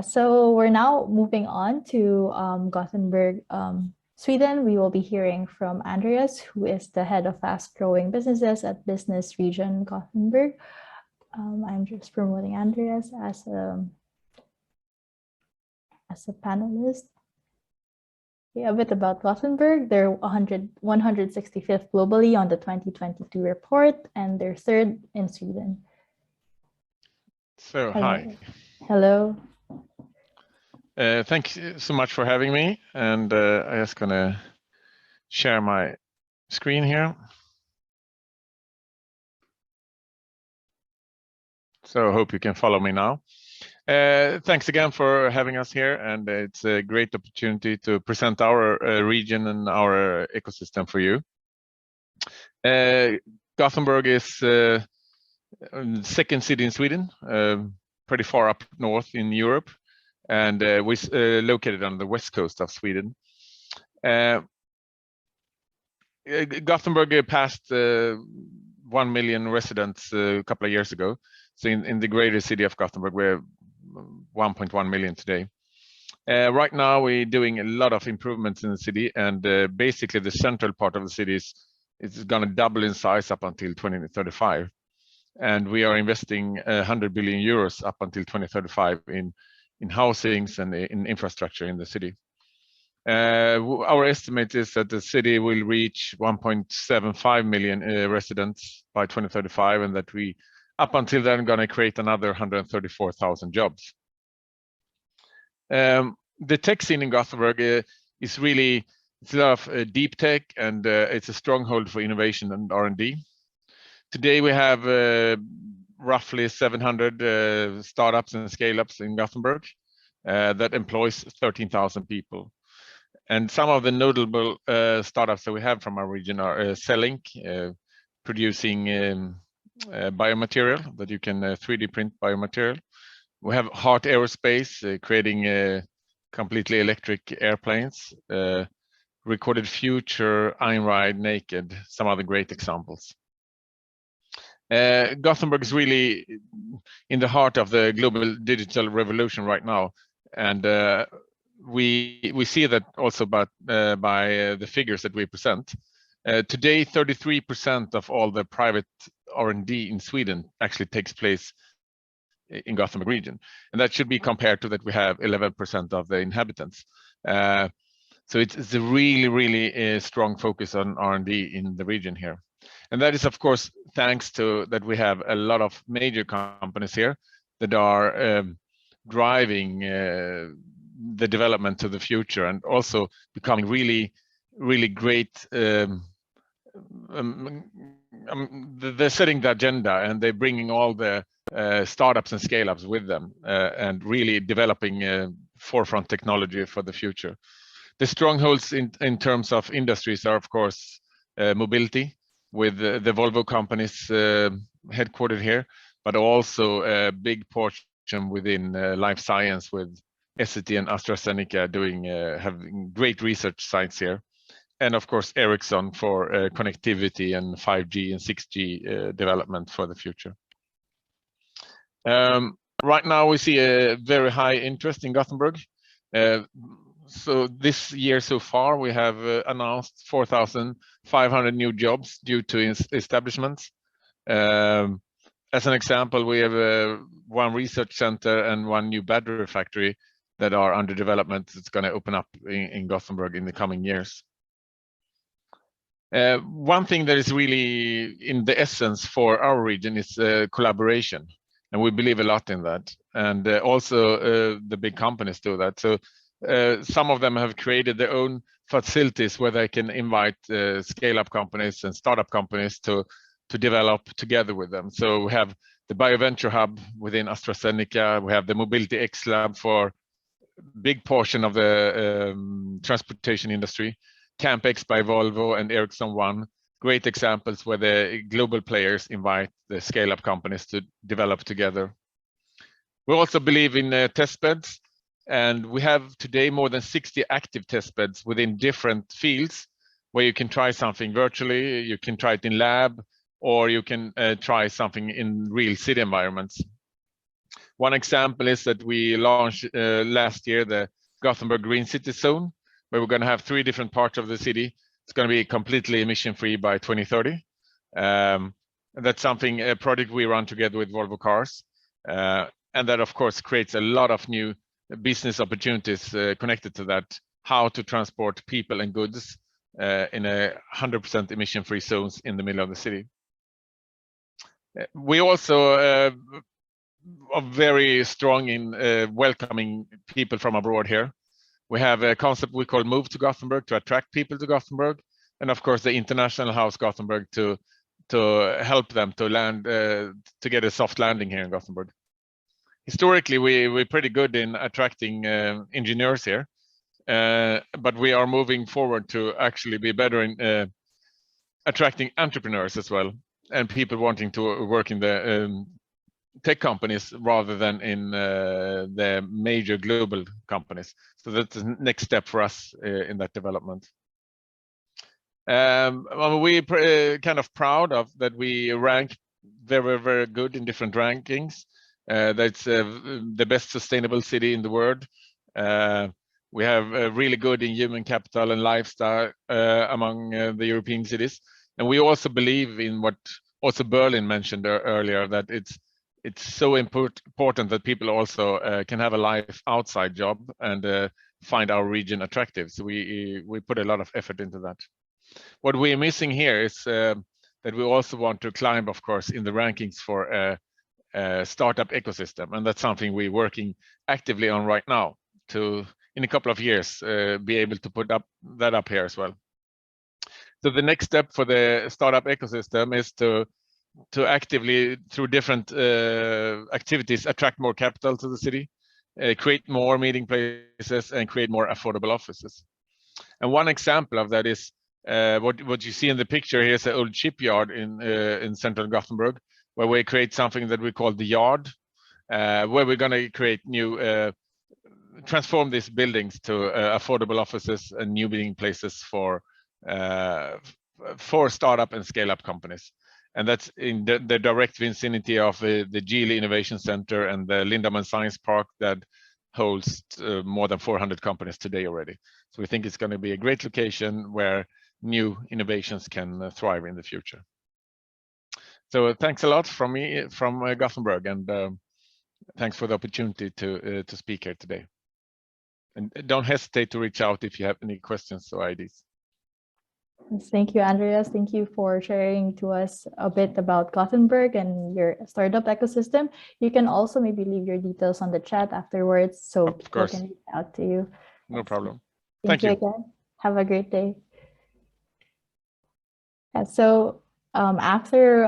So we're now moving on to Gothenburg, Sweden. We will be hearing from Andreas, who is the head of fast-growing businesses at Business Region Gothenburg. I'm just promoting Andreas as a panelist. A bit about Gothenburg. They're 165th globally on the 2022 report, and they're third in Sweden. So, hello. Hi. Hello. Thank you so much for having me. And I'm just going to share my screen here. So I hope you can follow me now. Thanks again for having us here, and it's a great opportunity to present our region and our ecosystem for you. Gothenburg is the second city in Sweden, pretty far up north in Europe, and we're located on the west coast of Sweden. Gothenburg passed 1 million residents a couple of years ago. So in the greater city of Gothenburg, we're 1.1 million today. Right now, we're doing a lot of improvements in the city, and basically the central part of the city is going to double in size up until 2035. And we are investing 100 billion euros up until 2035 in housings and in infrastructure in the city. Our estimate is that the city will reach 1.75 million residents by 2035, and that we, up until then, going to create another 134,000 jobs. The tech scene in Gothenburg is really, it's a lot of deep tech, and it's a stronghold for innovation and R&D. Today we have roughly 700 startups and scale-ups in Gothenburg that employs 13,000 people. And some of the notable startups that we have from our region are Cellink, producing biomaterial that you can 3D print biomaterial. We have Heart Aerospace, creating completely electric airplanes. Recorded Future, Einride, Naked, some other great examples. Gothenburg is really in the heart of the global digital revolution right now, and we see that also by the figures that we present. Today, 33% of all the private R&D in Sweden actually takes place in Gothenburg region, and that should be compared to that we have 11% of the inhabitants. So it's a really strong focus on R&D in the region here, and that is of course thanks to that we have a lot of major companies here that are driving the development to the future, and also becoming really great. They're setting the agenda, and they're bringing all the startups and scale-ups with them, and really developing forefront technology for the future. The strongholds in terms of industries are of course mobility, with the Volvo companies headquartered here, but also a big portion within life science with Essity and AstraZeneca having great research sites here, and of course Ericsson for connectivity and 5G and 6G development for the future. Right now we see a very high interest in Gothenburg. So this year so far we have announced 4,500 new jobs due to establishments. As an example, we have one research center and one new battery factory that are under development. It's going to open up in Gothenburg in the coming years. One thing that is really in the essence for our region is collaboration, and we believe a lot in that, and also the big companies do that. So some of them have created their own facilities where they can invite scale-up companies and startup companies to develop together with them. So we have the BioVenture Hub within AstraZeneca. We have the Mobility X Lab for big portion of the transportation industry. CampX by Volvo and Ericsson One, great examples where the global players invite the scale-up companies to develop together. We also believe in test beds, and we have today more than 60 active test beds within different fields where you can try something virtually, you can try it in lab, or you can try something in real city environments. One example is that we launched last year the Gothenburg Green City Zone, where we're going to have 3 different parts of the city. It's going to be completely emission-free by 2030. That's something, a project we run together with Volvo Cars. And that, of course, creates a lot of new business opportunities connected to that, how to transport people and goods in a 100% emission-free zones in the middle of the city. We also are very strong in welcoming people from abroad here. We have a concept we call Move to Gothenburg to attract people to Gothenburg, and of course the International House Gothenburg to help them to land, to get a soft landing here in Gothenburg. Historically, we're pretty good in attracting engineers here, but we are moving forward to actually be better in attracting entrepreneurs as well, and people wanting to work in the tech companies rather than in the major global companies. So that's the next step for us in that development. We're kind of proud of that we rank very, very good in different rankings. That's the best sustainable city in the world. We have really good in human capital and lifestyle among the European cities. And we also believe in what also Berlin mentioned earlier, that it's so important that people also can have a life outside job and find our region attractive. So we put a lot of effort into that. What we're missing here is that we also want to climb, of course, in the rankings for a startup ecosystem, and that's something we're working actively on right now to, in a couple of years, be able to put that up here as well. So the next step for the startup ecosystem is to actively, through different activities, attract more capital to the city, create more meeting places, and create more affordable offices. And one example of that is what you see in the picture here is an old shipyard in central Gothenburg, where we create something that we call the Yard, where we're going to create new, transform these buildings to affordable offices and new meeting places for startup and scale-up companies. And that's in the direct vicinity of the Geely Innovation Center and the Lindemann Science Park that holds more than 400 companies today already. So we think it's going to be a great location where new innovations can thrive in the future. So thanks a lot from me, from Gothenburg, and thanks for the opportunity to speak here today. And don't hesitate to reach out if you have any questions or ideas. Thank you, Andreas. Thank you for sharing to us a bit about Gothenburg and your startup ecosystem. You can also maybe leave your details on the chat afterwards so people can reach out to you. No problem. Thank you again. Have a great day. And so after